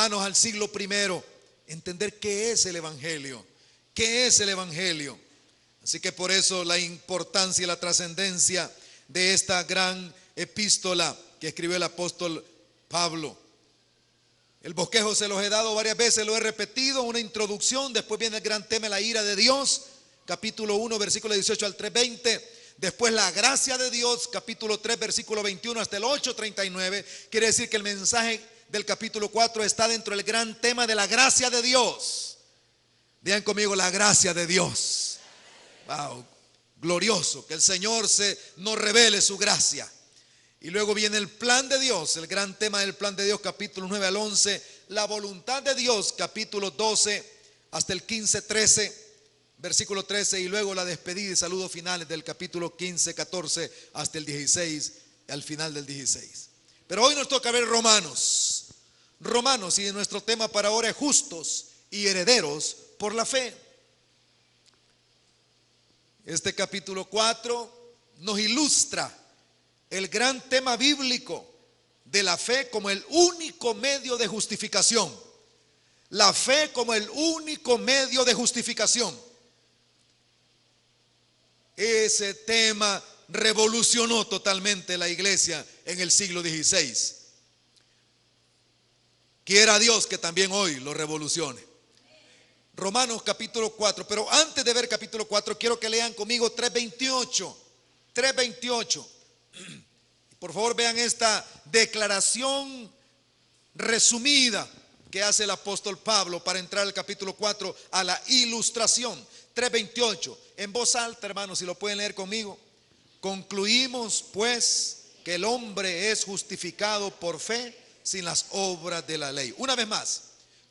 hermanos, al siglo primero, entender qué es el Evangelio, qué es el Evangelio. Así que por eso la importancia y la trascendencia de esta gran epístola que escribió el apóstol Pablo. El bosquejo se los he dado varias veces, lo he repetido, una introducción, después viene el gran tema, la ira de Dios, capítulo 1, versículo 18 al 3:20, después la gracia de Dios, capítulo 3, versículo 21 hasta el 8:39, quiere decir que el mensaje del capítulo 4 está dentro del gran tema de la gracia de Dios. Digan conmigo, la gracia de Dios. Wow, glorioso, que el Señor nos revele su gracia. Y luego viene el plan de Dios, el gran tema del plan de Dios, capítulo 9 al 11, la voluntad de Dios, capítulo 12 hasta el 15-13, versículo 13, y luego la despedida y saludos finales del capítulo 15-14 hasta el 16, al final del 16. Pero hoy nos toca ver Romanos, y nuestro tema para ahora es justos y herederos por la fe. Este capítulo 4 nos ilustra el gran tema bíblico de la fe como el único medio de justificación. La fe como el único medio de justificación. Ese tema revolucionó totalmente la iglesia en el siglo XVI. Quiera Dios que también hoy lo revolucione. Romanos capítulo 4, pero antes de ver capítulo 4 quiero que lean conmigo 3:28. Por favor vean esta declaración resumida que hace el apóstol Pablo para entrar al capítulo 4 a la ilustración. 3:28, en voz alta, hermanos, si lo pueden leer conmigo. Concluimos pues que el hombre es justificado por fe sin las obras de la ley. Una vez más,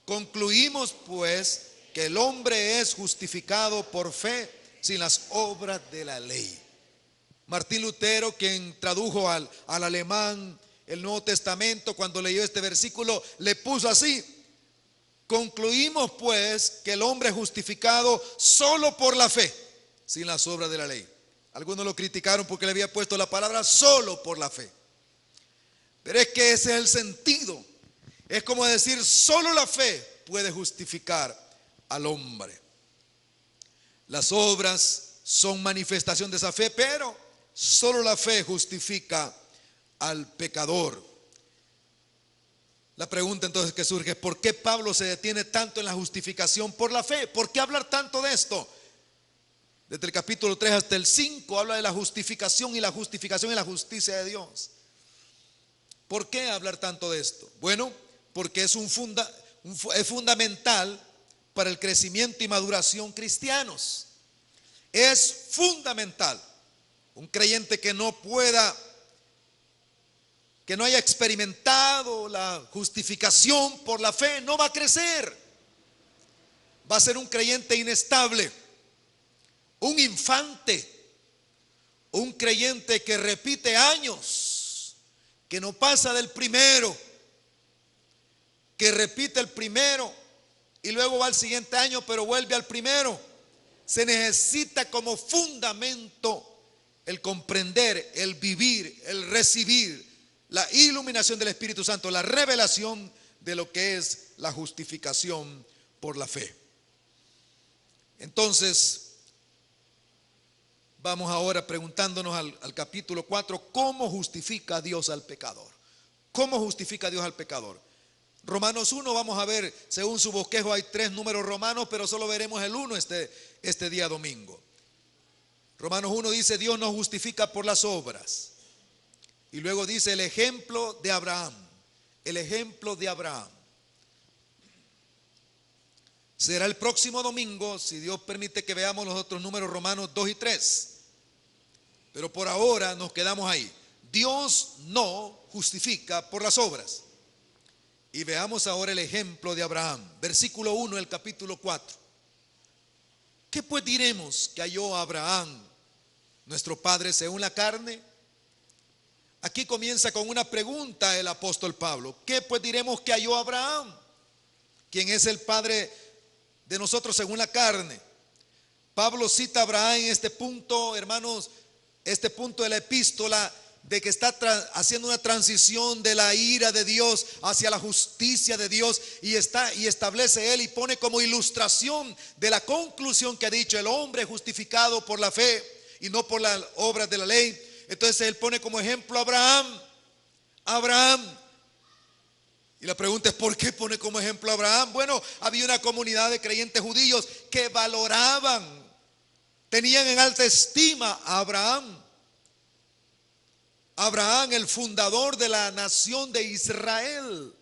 concluimos pues que el hombre es justificado por fe sin las obras de la ley. Martín Lutero, quien tradujo al alemán el Nuevo Testamento, cuando leyó este versículo, le puso así: concluimos pues que el hombre es justificado solo por la fe, sin las obras de la ley. Algunos lo criticaron porque le había puesto la palabra solo por la fe. Pero es que ese es el sentido. Es como decir, solo la fe puede justificar al hombre. Las obras son manifestación de esa fe, pero solo la fe justifica al pecador. La pregunta entonces que surge es: ¿por qué Pablo se detiene tanto en la justificación por la fe? ¿Por qué hablar tanto de esto? Desde el capítulo 3 hasta el 5 habla de la justificación y la justicia de Dios. ¿Por qué hablar tanto de esto? Bueno, porque es fundamental para el crecimiento y maduración cristianos. Es fundamental. Un creyente que no haya experimentado la justificación por la fe, no va a crecer. Va a ser un creyente inestable, un infante, un creyente que repite años, que no pasa del primero, que repite el primero y luego va al siguiente año pero vuelve al primero. Se necesita como fundamento el comprender, el vivir, el recibir la iluminación del Espíritu Santo, la revelación de lo que es la justificación por la fe. Entonces, vamos ahora preguntándonos al capítulo 4, ¿cómo justifica Dios al pecador? ¿Cómo justifica Dios al pecador? Romanos 1, vamos a ver, según su bosquejo hay 3 números romanos, pero solo veremos el 1 este día domingo. Romanos 1 dice: Dios nos justifica por las obras. Y luego dice el ejemplo de Abraham. El ejemplo de Abraham. Será el próximo domingo, si Dios permite, que veamos los otros números, Romanos 2 y 3. Pero por ahora nos quedamos ahí. Dios no justifica por las obras. Y veamos ahora el ejemplo de Abraham. Versículo 1 del capítulo 4. ¿Qué pues diremos que halló Abraham, nuestro padre según la carne? Aquí comienza con una pregunta el apóstol Pablo. ¿Qué pues diremos que halló Abraham? ¿Quién es el padre de nosotros según la carne? Pablo cita a Abraham en este punto, hermanos, este punto de la epístola, de que está haciendo una transición de la ira de Dios hacia la justicia de Dios, y establece él y pone como ilustración de la conclusión que ha dicho: el hombre es justificado por la fe y no por las obras de la ley. Entonces él pone como ejemplo a Abraham. Y la pregunta es: ¿por qué pone como ejemplo a Abraham? Bueno, había una comunidad de creyentes judíos que valoraban, tenían en alta estima a Abraham. Abraham, el fundador de la nación de Israel.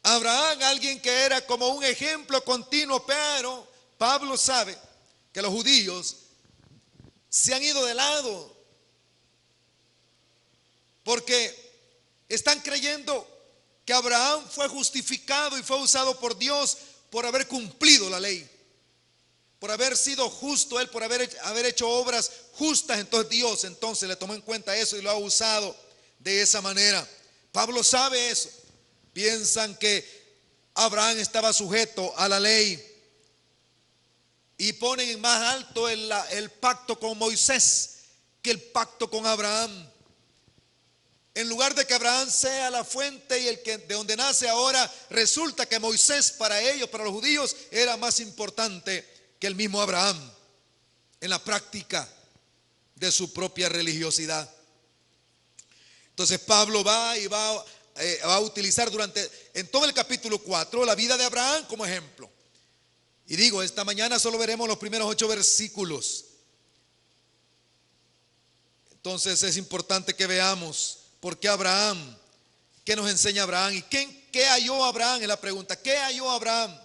Abraham, alguien que era como un ejemplo continuo. Pero Pablo sabe que los judíos se han ido de lado, porque están creyendo que Abraham fue justificado y fue usado por Dios por haber cumplido la ley, por haber sido justo él, por haber hecho obras justas. Entonces Dios le tomó en cuenta eso y lo ha usado de esa manera. Pablo sabe eso. Piensan que Abraham estaba sujeto a la ley y ponen en más alto el pacto con Moisés que el pacto con Abraham. En lugar de que Abraham sea la fuente y de donde nace, ahora resulta que Moisés para ellos, para los judíos, era más importante que el mismo Abraham en la práctica de su propia religiosidad. Entonces Pablo va a utilizar en todo el capítulo 4 la vida de Abraham como ejemplo. Y digo, esta mañana solo veremos los primeros 8 versículos. Entonces es importante que veamos por qué Abraham, qué nos enseña Abraham y qué halló Abraham. Es la pregunta: ¿qué halló Abraham?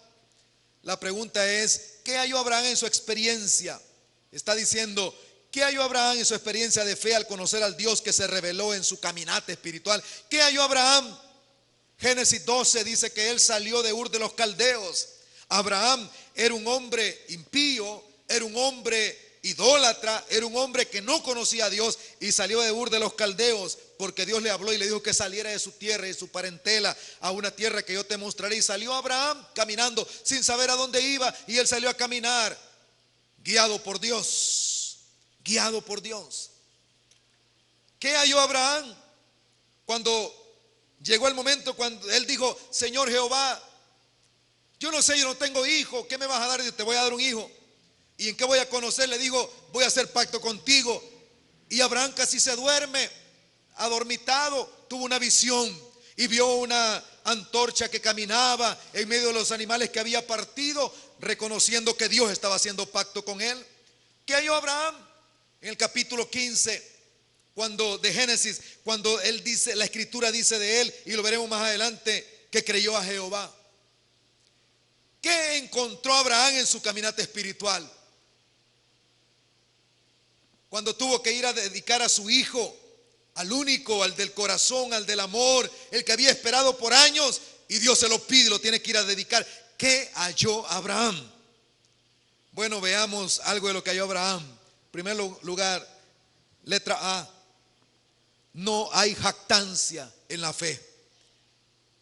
La pregunta es: ¿qué halló Abraham en su experiencia? Está diciendo: ¿qué halló Abraham en su experiencia de fe al conocer al Dios que se reveló en su caminata espiritual? ¿Qué halló Abraham? Génesis 12 dice que él salió de Ur de los Caldeos. Abraham era un hombre impío, era un hombre idólatra, era un hombre que no conocía a Dios, y salió de Ur de los Caldeos porque Dios le habló y le dijo que saliera de su tierra y de su parentela a una tierra que yo te mostraré. Y salió Abraham caminando sin saber a dónde iba, y él salió a caminar guiado por Dios, guiado por Dios. ¿Qué halló Abraham cuando llegó el momento cuando él dijo: Señor Jehová, yo no sé, yo no tengo hijo, ¿qué me vas a dar? Y te voy a dar un hijo. ¿Y en qué voy a conocer? Le digo: voy a hacer pacto contigo. Y Abraham casi se duerme, adormitado. Tuvo una visión y vio una antorcha que caminaba en medio de los animales que había partido, reconociendo que Dios estaba haciendo pacto con él. ¿Qué halló Abraham? En el capítulo 15 de Génesis, cuando él dice, la escritura dice de él, y lo veremos más adelante, que creyó a Jehová. ¿Qué encontró Abraham en su caminata espiritual? Cuando tuvo que ir a dedicar a su hijo, al único, al del corazón, al del amor, el que había esperado por años, y Dios se lo pide, lo tiene que ir a dedicar. ¿Qué halló Abraham? Bueno, veamos algo de lo que halló Abraham. En primer lugar, letra A: no hay jactancia en la fe.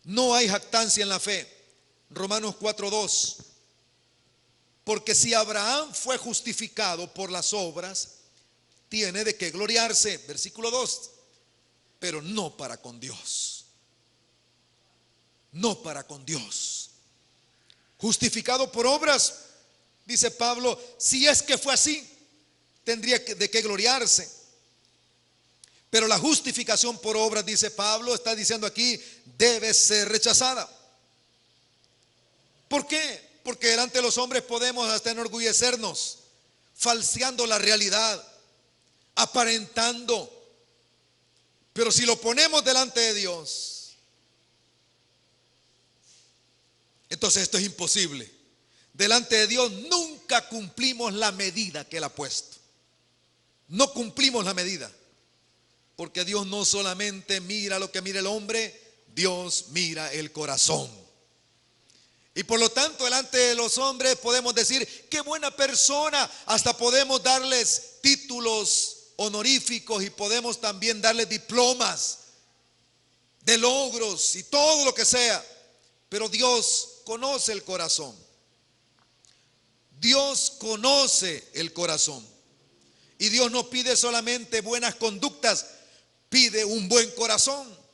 No hay jactancia en la fe. Romanos 4:2: porque si Abraham fue justificado por las obras, tiene de qué gloriarse. Versículo 2: pero no para con Dios. No para con Dios. Justificado por obras, dice Pablo, si es que fue así, tendría de qué gloriarse. Pero la justificación por obras, dice Pablo, está diciendo aquí, debe ser rechazada. ¿Por qué? Porque delante de los hombres podemos hasta enorgullecernos, falseando la realidad, aparentando. Pero si lo ponemos delante de Dios, entonces esto es imposible. Delante de Dios nunca cumplimos la medida que Él ha puesto. No cumplimos la medida. Porque Dios no solamente mira lo que mira el hombre, Dios mira el corazón. Y por lo tanto, delante de los hombres podemos decir: qué buena persona. Hasta podemos darles títulos honoríficos y podemos también darles diplomas de logros y todo lo que sea. Pero Dios conoce el corazón. Dios conoce el corazón. Y Dios no pide solamente buenas conductas, pide un buen corazón.